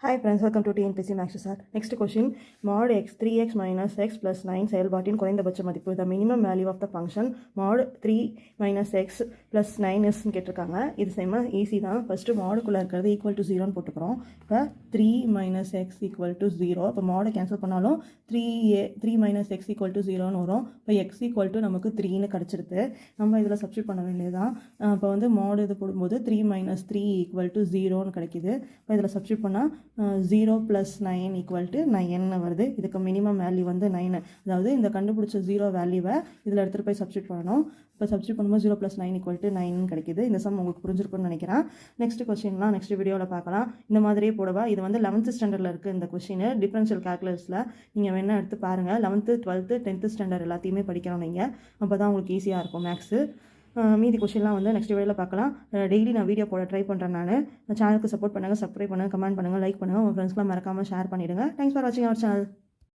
Hi friends, welcome to TNPC Max Sir. Next question, mod x 3x minus x plus 9 செயல்பாட்டின் குறைந்தபட்ச மதிப்பு. The minimum value of the function mod 3 minus x plus 9 is கேட்டிருக்காங்க. இது செம்ம easy தான். First மாடுக்குள்ளே இருக்கிறது equal to ஜீரோன்னு போட்டுக்கிறோம். இப்போ 3 minus x equal to 0. இப்போ மாடை கேன்சல் பண்ணாலும் 3 minus x equal to 0ன்னு வரும். இப்போ x equal to நமக்கு 3ன்னு கிடச்சிருது. நம்ம இதில் சப்ஸ்டியூட் பண்ண வேண்டியதுதான். இப்போ வந்து மாடு இது போடும்போது 3 minus 3 equal to 0ன்னு கிடைக்கிது. இப்போ இதில் சப்ஸ்டியூட் பண்ணால் 0 + 9 = 9 வருது. இதுக்கு மினிமம் வேல்யூ வந்து 9. அதாவது இந்த கண்டுபிடிச்ச 0 வேல்யூவை இதில் எடுத்துகிட்டு போய் சப்ஸ்டியூட் பண்ணணும். இப்போ சப்ஸ்டியூட் பண்ணும்போது 0 + 9 = 9 கிடைக்கிது. இந்த சம் உங்களுக்கு புரிஞ்சிருக்குன்னு நினைக்கிறேன். நெக்ஸ்ட் கொஸ்டின்லாம் நெக்ஸ்ட் வீடியோவில் பார்க்கலாம். இந்த மாதிரியே போடவா. இது வந்து 11th ஸ்டாண்டர்டில் இருக்குது. இந்த கொஸ்டின் டிஃபரன்ஷியல் கால்குலஸில் நீங்கள் வேணால் எடுத்து பாருங்கள். 11th 12th 10th ஸ்டாண்டர்ட் எல்லாத்தையுமே படிக்கணும் நீங்கள். அப்போ தான் உங்களுக்கு ஈஸியாக இருக்கும் மேக்ஸு. மீதி கொஸ்டின்லாம் வந்து நெக்ஸ்ட் வீடியோவில் பார்க்கலாம். டெய்லி நான் வீடியோ போட ட்ரை பண்ணுறேன். நான் சேனலுக்கு சப்போர்ட் பண்ணுங்கள், சப்ஸ்கிரைப் பண்ணுங்கள், கமெண்ட் பண்ணுங்கள், லைக் பண்ணுங்கள். உங்கள் ஃப்ரெண்ட்ஸ்லாம் மறக்காமல் ஷேர் பண்ணிவிடுங்க. தேங்க்ஸ் ஃபார் வாட்சிங் அவர் சேனல்.